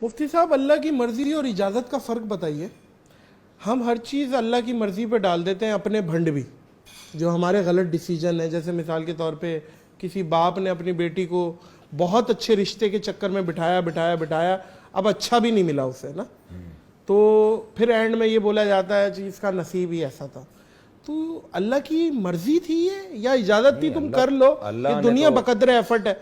مفتی صاحب، اللہ کی مرضی اور اجازت کا فرق بتائیے. ہم ہر چیز اللہ کی مرضی پہ ڈال دیتے ہیں، اپنے بھنڈ بھی جو ہمارے غلط ڈیسیجن ہے. جیسے مثال کے طور پہ کسی باپ نے اپنی بیٹی کو بہت اچھے رشتے کے چکر میں بٹھایا اب اچھا بھی نہیں ملا اسے نا، تو پھر اینڈ میں یہ بولا جاتا ہے کہ اس کا نصیب ہی ایسا تھا. تو اللہ کی مرضی تھی یہ یا اجازت تھی تم کر لو؟ یہ دنیا بقدر ایفرٹ ہے.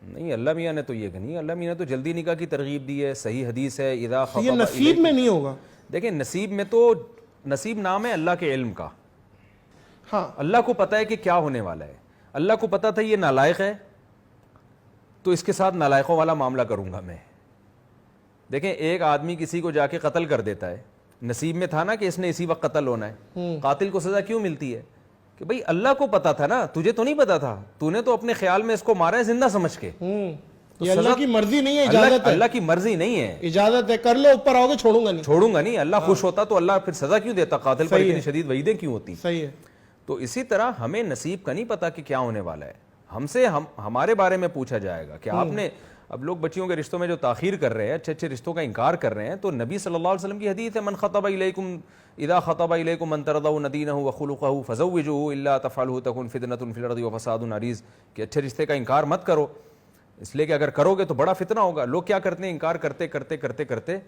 نہیں، اللہ میاں نے تو یہ نہیں، اللہ میاں نے تو جلدی نکاح کی ترغیب دی ہے. صحیح حدیث ہے اذا خطب. یہ نصیب میں نہیں ہوگا. دیکھیں نصیب میں تو، نصیب نام ہے اللہ کے علم کا. ہاں، اللہ کو پتہ ہے کہ کیا ہونے والا ہے. اللہ کو پتہ تھا یہ نالائق ہے تو اس کے ساتھ نالائقوں والا معاملہ کروں گا میں. دیکھیں ایک آدمی کسی کو جا کے قتل کر دیتا ہے، نصیب میں تھا نا کہ اس نے اسی وقت قتل ہونا ہے. قاتل کو سزا کیوں ملتی ہے؟ کہ بھئی اللہ کو پتا تھا نا، تجھے تو نہیں پتا تھا، تو نے تو اپنے خیال میں اس کو مارا ہے زندہ سمجھ کے. یہ اللہ کی مرضی نہیں ہے، اجازت ہے. اللہ کی مرضی نہیں ہے، اجازت ہے. کر لو، اوپر آؤ گے چھوڑوں گا نہیں. اللہ خوش ہوتا تو اللہ پھر سزا کیوں دیتا؟ قاتل پر اتنی شدید وعیدیں کیوں ہوتی؟ صحیح ہے. تو اسی طرح ہمیں نصیب کا نہیں پتا کہ کیا ہونے والا ہے. ہم سے ہمارے بارے میں پوچھا جائے گا کہ آپ نے، اب لوگ بچیوں کے رشتوں میں جو تاخیر کر رہے ہیں، اچھے اچھے رشتوں کا انکار کر رہے ہیں، تو نبی صلی اللہ علیہ وسلم کی حدیث ہے من خطب الیکم اذا خطب الیکم من ترضون دینہ وخلقہ فزوجوہ الا تفعلوا تکن فتنۃ فی الارض وفساد عریض. کہ اچھے رشتے کا انکار مت کرو، اس لیے کہ اگر کرو گے تو بڑا فتنہ ہوگا. لوگ کیا کرتے ہیں، انکار کرتے کرتے کرتے کرتے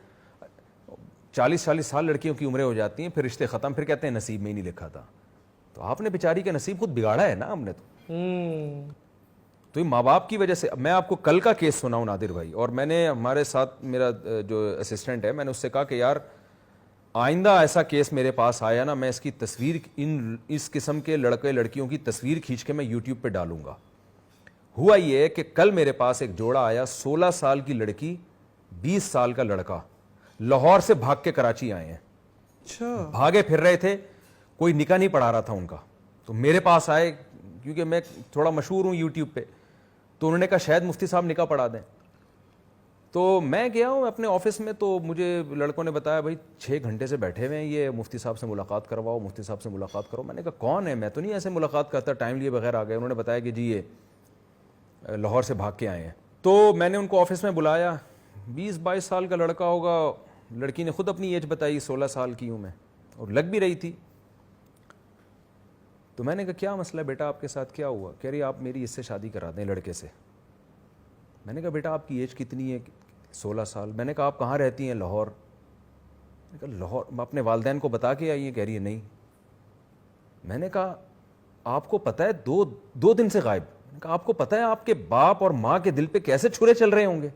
40 سال لڑکیوں کی عمریں ہو جاتی ہیں، پھر رشتے ختم، پھر کہتے ہیں نصیب میں ہی نہیں لکھا تھا. تو آپ نے بیچاری کا نصیب خود بگاڑا ہے نا ہم نے. تو یہ ماں باپ کی وجہ سے. میں آپ کو کل کا کیس سناؤں نادر بھائی، اور میں نے ہمارے ساتھ میرا جو اسسٹنٹ ہے، میں نے اس سے کہا کہ یار آئندہ ایسا کیس میرے پاس آیا نا، میں اس کی تصویر، اس قسم کے لڑکے لڑکیوں کی تصویر کھینچ کے میں یوٹیوب پہ ڈالوں گا. ہوا یہ کہ کل میرے پاس ایک جوڑا آیا، 16 سال کی لڑکی، 20 سال کا لڑکا، لاہور سے بھاگ کے کراچی آئے ہیں. اچھا. بھاگے پھر رہے تھے، کوئی نکاح نہیں پڑھا رہا تھا ان کا، تو میرے پاس آئے کیونکہ میں تھوڑا مشہور ہوں یوٹیوب پہ. تو انہوں نے کہا شاید مفتی صاحب نکاح پڑھا دیں. تو میں گیا ہوں اپنے آفس میں، تو مجھے لڑکوں نے بتایا بھائی 6 گھنٹے سے بیٹھے ہوئے ہیں یہ، مفتی صاحب سے ملاقات کرواؤ، مفتی صاحب سے ملاقات کرو. میں نے کہا کون ہے؟ میں تو نہیں ایسے ملاقات کرتا، ٹائم لیے بغیر آ گئے. انہوں نے بتایا کہ جی یہ لاہور سے بھاگ کے آئے ہیں. تو میں نے ان کو آفس میں بلایا. 20-22 سال کا لڑکا ہوگا، لڑکی نے خود اپنی ایج بتائی 16 سال کی ہوں میں، اور لگ بھی رہی تھی. تو میں نے کہا کیا مسئلہ ہے بیٹا آپ کے ساتھ، کیا ہوا؟ کہہ رہی آپ میری اس سے شادی کرا دیں، لڑکے سے. میں نے کہا بیٹا آپ کی ایج کتنی ہے؟ 16 سال. میں نے کہا آپ کہاں رہتی ہیں؟ لاہور. میں نے کہا لاہور، میں اپنے والدین کو بتا کے آئی ہیں؟ کہہ رہی ہے نہیں. میں نے کہا آپ کو پتہ ہے دو دن سے غائب. میں نے کہا آپ کو پتہ ہے آپ کے باپ اور ماں کے دل پہ کیسے چھرے چل رہے ہوں گے؟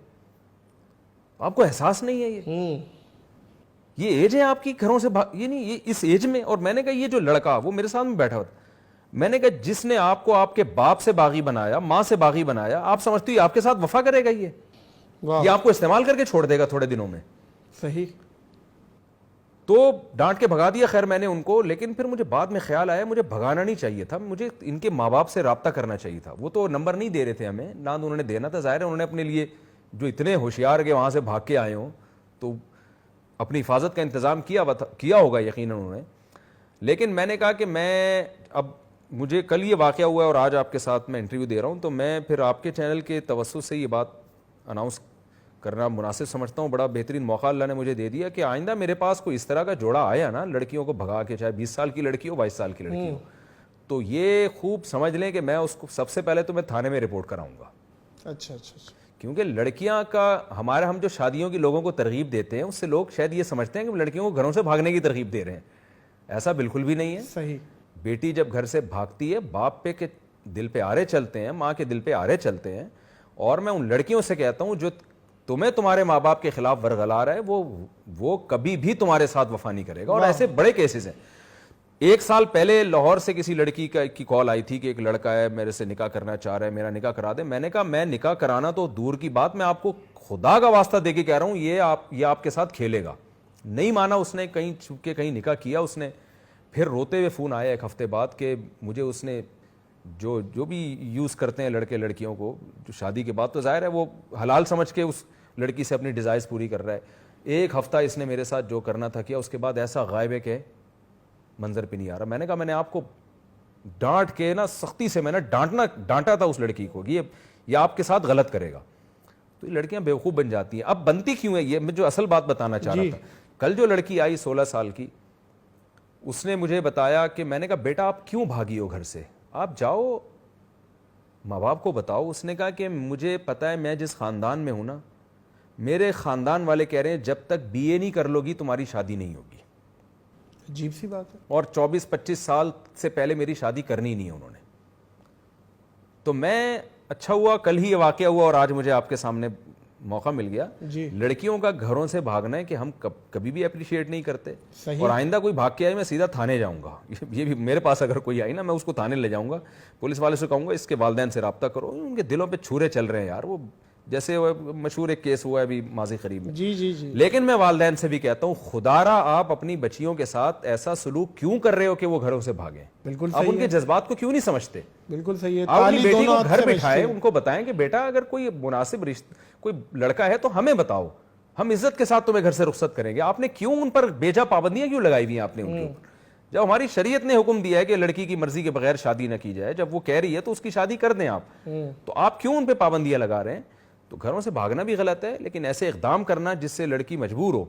آپ کو احساس نہیں ہے یہ ایج ہے آپ کی گھروں سے یہ نہیں، یہ اس ایج میں. اور میں نے کہا یہ جو لڑکا، وہ میرے سامنے بیٹھا ہوا تھا، میں نے کہا جس نے آپ کو آپ کے باپ سے باغی بنایا، ماں سے باغی بنایا، آپ سمجھتی ہو آپ کے ساتھ وفا کرے گا؟ یہ آپ کو استعمال کر کے چھوڑ دے گا تھوڑے دنوں میں. صحیح. تو ڈانٹ کے بھگا دیا خیر میں نے ان کو. لیکن پھر مجھے بعد میں خیال آیا مجھے بھگانا نہیں چاہیے تھا، مجھے ان کے ماں باپ سے رابطہ کرنا چاہیے تھا. وہ تو نمبر نہیں دے رہے تھے ہمیں، نہ انہوں نے دینا تھا. ظاہر ہے انہوں نے اپنے لیے، جو اتنے ہوشیار کے وہاں سے بھاگ کے آئے ہوں، تو اپنی حفاظت کا انتظام کیا ہوگا یقیناً انہوں نے. لیکن میں نے کہا کہ میں اب، مجھے کل یہ واقعہ ہوا ہے اور آج آپ کے ساتھ میں انٹرویو دے رہا ہوں، تو میں پھر آپ کے چینل کے توسط سے یہ بات اناؤنس کرنا مناسب سمجھتا ہوں. بڑا بہترین موقع اللہ نے مجھے دے دیا کہ آئندہ میرے پاس کوئی اس طرح کا جوڑا آیا نا، لڑکیوں کو بھگا کے، چاہے 20 سال کی لڑکی ہو، 22 سال کی لڑکی ہو، تو یہ خوب سمجھ لیں کہ میں اس کو سب سے پہلے تو میں تھانے میں رپورٹ کراؤں گا. اچھا. کیونکہ لڑکیاں کا ہم جو شادیوں کی لوگوں کو ترغیب دیتے ہیں، اس سے لوگ شاید یہ سمجھتے ہیں کہ لڑکیوں کو گھروں سے بھاگنے کی ترغیب دے رہے ہیں. ایسا بالکل بھی نہیں ہے. صحیح. بیٹی جب گھر سے بھاگتی ہے، باپ پہ کے دل پہ آرے چلتے ہیں، ماں کے دل پہ آرے چلتے ہیں. اور میں ان لڑکیوں سے کہتا ہوں جو تمہیں تمہارے ماں باپ کے خلاف ورغلا رہا ہے، وہ کبھی بھی تمہارے ساتھ وفا نہیں کرے گا. اور ایسے بڑے کیسز ہیں. 1 سال پہلے لاہور سے کسی لڑکی کی کال آئی تھی کہ ایک لڑکا ہے میرے سے نکاح کرنا چاہ رہا ہے، میرا نکاح کرا دے. میں نے کہا میں نکاح کرانا تو دور کی بات، میں آپ کو خدا کا واسطہ دے کے کہہ رہا ہوں یہ آپ کے ساتھ کھیلے گا. نہیں مانا اس نے، کہیں چھپ کے کہیں نکاح کیا اس نے. پھر روتے ہوئے فون آیا 1 ہفتے بعد کہ مجھے اس نے جو بھی یوز کرتے ہیں لڑکے لڑکیوں کو، جو شادی کے بعد تو ظاہر ہے وہ حلال سمجھ کے اس لڑکی سے اپنی ڈیزائرز پوری کر رہا ہے. 1 ہفتہ اس نے میرے ساتھ جو کرنا تھا کیا، اس کے بعد ایسا غائب ہے کہ منظر پہ نہیں آ رہا. میں نے کہا میں نے آپ کو ڈانٹ کے نا، سختی سے میں نے ڈانٹا تھا اس لڑکی کو کہ یہ آپ کے ساتھ غلط کرے گا. تو یہ لڑکیاں بیوقوف بن جاتی ہیں. اب بنتی کیوں ہے یہ میں جو اصل بات بتانا چاہ رہا تھا. کل جو لڑکی آئی 16 سال کی, اس نے مجھے بتایا کہ میں نے کہا بیٹا آپ کیوں بھاگی ہو گھر سے, آپ جاؤ ماں باپ کو بتاؤ. اس نے کہا کہ مجھے پتا ہے میں جس خاندان میں ہوں نا, میرے خاندان والے کہہ رہے ہیں جب تک BA نہیں کر لو گی تمہاری شادی نہیں ہوگی. عجیب سی بات ہے. اور 24-25 سال سے پہلے میری شادی کرنی نہیں ہے انہوں نے. تو میں اچھا ہوا کل ہی یہ واقعہ ہوا اور آج مجھے آپ کے سامنے موقع مل گیا. لڑکیوں کا گھروں سے بھاگنا ہے کہ ہم کبھی بھی اپریشیٹ نہیں کرتے. اور آئندہ کوئی بھاگ کے آئے میں سیدھا تھانے جاؤں گا. یہ بھی میرے پاس اگر کوئی آئی نا میں اس کو تھانے لے جاؤں گا, پولیس والے سے کہوں گا اس کے والدین سے رابطہ کرو, ان کے دلوں پہ چھرے چل رہے ہیں یار. وہ جیسے مشہور ایک کیس ہوا ہے ابھی ماضی قریب میں. جی. لیکن میں والدین سے بھی کہتا ہوں خدارا آپ اپنی بچیوں کے ساتھ ایسا سلوک کیوں کر رہے ہو کہ وہ گھروں سے بھاگیں. بالکل آپ ان کے جذبات کو کیوں نہیں سمجھتے. بالکل صحیح ہے. آپ اپنی بیٹی کو گھر بٹھائیں, ان کو بتائیں کہ بیٹا اگر کوئی مناسب کوئی لڑکا ہے تو ہمیں بتاؤ, ہم عزت کے ساتھ تمہیں گھر سے رخصت کریں گے. آپ نے کیوں ان پر بیجا پابندیاں کیوں لگائی ہوئی ہیں آپ نے ان کے اوپر, جب ہماری شریعت نے حکم دیا ہے کہ لڑکی کی مرضی کے بغیر شادی نہ کی جائے, جب وہ کہہ رہی ہے تو اس کی شادی کر دیں آپ. تو آپ کیوں ان پہ پابندیاں لگا رہے ہیں. تو گھروں سے بھاگنا بھی غلط ہے, لیکن ایسے اقدام کرنا جس سے لڑکی مجبور ہو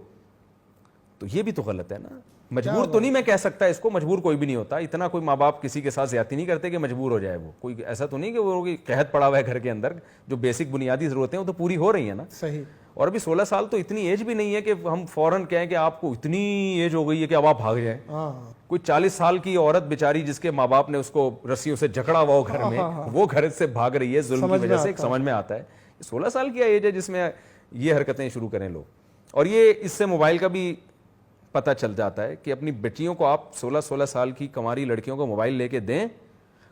تو یہ بھی تو غلط ہے نا. مجبور تو نہیں میں کہہ سکتا اس کو, مجبور کوئی بھی نہیں ہوتا. اتنا کوئی ماں باپ کسی کے ساتھ زیادتی نہیں کرتے کہ مجبور ہو جائے. وہ کوئی ایسا تو نہیں کہ وہ قحط پڑا ہوا ہے گھر کے اندر. جو بیسک بنیادی ضرورتیں وہ تو پوری ہو رہی ہیں نا. صحیح. اور ابھی 16 سال تو اتنی ایج بھی نہیں ہے کہ ہم فوراً کہیں کہ آپ کو اتنی ایج ہو گئی ہے کہ اب آپ بھاگ جائیں. کوئی 40 سال کی عورت بیچاری جس کے ماں باپ نے اس کو رسیوں سے جکڑا ہوا ہو گھر میں, وہ گھر سے بھاگ رہی ہے ظلم کی وجہ سے, سمجھ میں آتا ہے. 16 سال کی ایج ہے جس میں یہ حرکتیں شروع کریں لوگ. اور یہ اس سے موبائل کا بھی پتہ چل جاتا ہے کہ اپنی بچیوں کو آپ 16 سال کی کماری لڑکیوں کو موبائل لے کے دیں,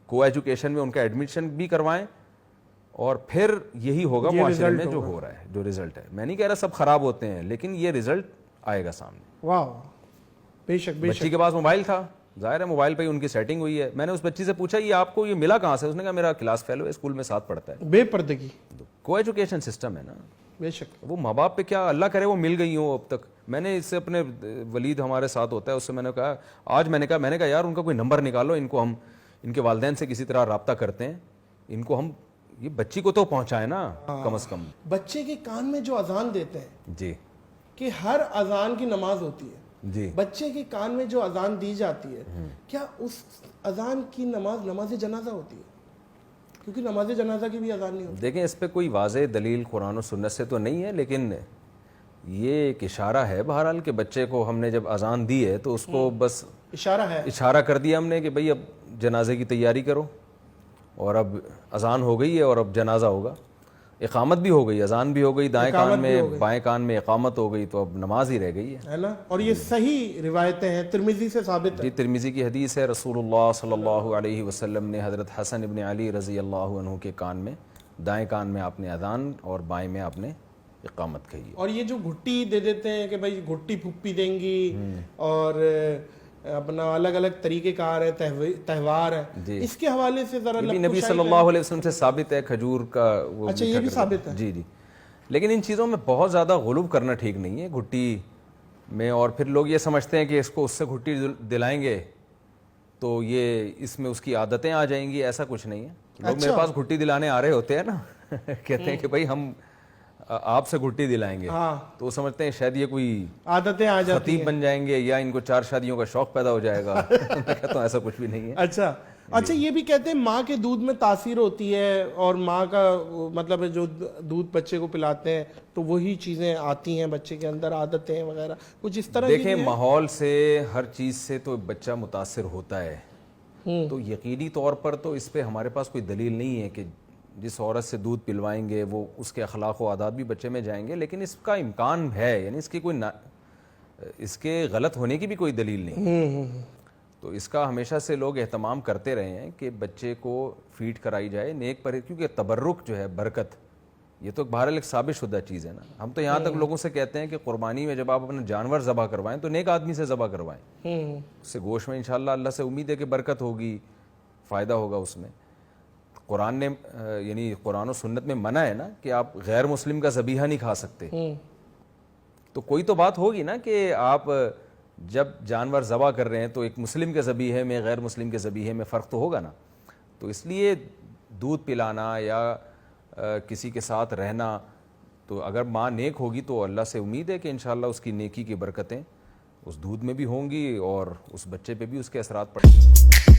کو ایجوکیشن میں ان کا ایڈمیشن بھی کروائیں, اور پھر یہی ہوگا معاشرے میں جو ہو رہا ہے, جو رزلٹ ہے. میں نہیں کہہ رہا سب خراب ہوتے ہیں, لیکن یہ رزلٹ آئے گا سامنے. واہ, بے شک. بچی کے پاس موبائل تھا, ظاہر ہے موبائل پہ ہی ان کی سیٹنگ ہوئی ہے. میں نے اس بچی سے پوچھا یہ آپ کو یہ ملا کہاں سے, اس نے کہا میرا کلاس فیلو ہے, اسکول میں ساتھ پڑھتا ہے. بے پردگی. کو ایجوکیشن سسٹم ہے نا. بے شک. وہ ماں باپ پہ کیا, اللہ کرے وہ مل گئی ہوں اب تک. میں نے اس سے اپنے ولید ہمارے ساتھ ہوتا ہے, اس سے میں نے کہا آج میں نے کہا یار ان کا کوئی نمبر نکالو, ان کو ہم ان کے والدین سے کسی طرح رابطہ کرتے ہیں, ان کو ہم یہ بچی کو تو پہنچائے نا کم از کم. بچے کے کان میں جو اذان دیتے ہیں جی, کہ ہر اذان کی نماز ہوتی ہے, جی, بچے کے کان میں جو اذان دی جاتی ہے, کیا اس اذان کی نماز جنازہ ہوتی ہے؟ کیونکہ نماز جنازہ کی بھی اذان نہیں ہوتی. دیکھیں اس پہ کوئی واضح دلیل قرآن و سنت سے تو نہیں ہے, لیکن یہ ایک اشارہ ہے بہرحال کہ بچے کو ہم نے جب اذان دی ہے تو اس کو بس اشارہ کر دیا ہم نے کہ بھئی اب جنازے کی تیاری کرو, اور اب اذان ہو گئی ہے اور اب جنازہ ہوگا. اقامت بھی ہو گئی, اذان بھی ہو گئی, دائیں کان میں بائیں کان میں اقامت ہو گئی, تو اب نماز ہی رہ گئی ہے نا. اور یہ صحیح روایتیں ہیں, ترمذی سے ثابت ہے. جی, ترمذی کی حدیث ہے, رسول اللہ صلی اللہ علیہ وسلم نے حضرت حسن ابن علی رضی اللہ عنہ کے کان میں, دائیں کان میں آپ نے اذان اور بائیں میں آپ نے اقامت کہی. اور یہ جو گھٹی دے دیتے ہیں کہ بھائی گھٹی پھپھی دیں گی, اور اپنا الگ الگ طریقے کار ہے, تہوار ہے, اس کے حوالے سے ذرا نبی صلی اللہ علیہ وسلم سے ثابت ہے. کھجور کا وہ, اچھا یہ بھی ثابت ہے. جی, لیکن ان چیزوں میں بہت زیادہ غلوب کرنا ٹھیک نہیں ہے گھٹی میں. اور پھر لوگ یہ سمجھتے ہیں کہ اس کو اس سے گھٹی دلائیں گے تو یہ اس میں اس کی عادتیں آ جائیں گی. ایسا کچھ نہیں ہے. لوگ میرے پاس گھٹی دلانے آ رہے ہوتے ہیں نا, کہتے ہیں کہ بھائی ہم آپ سے گھٹی دلائیں گے, تو وہ سمجھتے ہیں شاید یہ کوئی عادتیں آ جاتی ہیں, خطیب بن جائیں گے یا ان کو 4 شادیوں کا شوق پیدا ہو جائے گا. میں کہتا ہوں ایسا کچھ بھی نہیں ہے. اچھا, یہ بھی کہتے ہیں ماں کے دودھ میں تاثیر ہوتی ہے, اور ماں کا مطلب جو دودھ بچے کو پلاتے ہیں تو وہی چیزیں آتی ہیں بچے کے اندر, عادتیں وغیرہ کچھ اس طرح. دیکھیں ماحول سے, ہر چیز سے تو بچہ متاثر ہوتا ہے, تو یقینی طور پر تو اس پہ ہمارے پاس کوئی دلیل نہیں ہے کہ جس عورت سے دودھ پلوائیں گے وہ اس کے اخلاق و عادات بھی بچے میں جائیں گے, لیکن اس کا امکان ہے, یعنی اس کی کوئی اس کے غلط ہونے کی بھی کوئی دلیل نہیں. تو اس کا ہمیشہ سے لوگ اہتمام کرتے رہے ہیں کہ بچے کو فیڈ کرائی جائے نیک پر, کیونکہ تبرک جو ہے, برکت, یہ تو بہرحال ایک ثابت شدہ چیز ہے نا. ہم تو یہاں تک لوگوں سے کہتے ہیں کہ قربانی میں جب آپ اپنا جانور ذبح کروائیں تو نیک آدمی سے ذبح کروائیں, اس سے گوشت میں انشاءاللہ اللہ سے امید ہے کہ برکت ہوگی, فائدہ ہوگا اس میں. قرآن نے یعنی قرآن و سنت میں منع ہے نا کہ آپ غیر مسلم کا ذبیحہ نہیں کھا سکتے. تو کوئی تو بات ہوگی نا کہ آپ جب جانور ذبح کر رہے ہیں تو ایک مسلم کے ذبیحے میں غیر مسلم کے ذبیحے میں فرق تو ہوگا نا. تو اس لیے دودھ پلانا یا کسی کے ساتھ رہنا تو اگر ماں نیک ہوگی تو اللہ سے امید ہے کہ انشاءاللہ اس کی نیکی کی برکتیں اس دودھ میں بھی ہوں گی اور اس بچے پہ بھی اس کے اثرات پڑیں گے.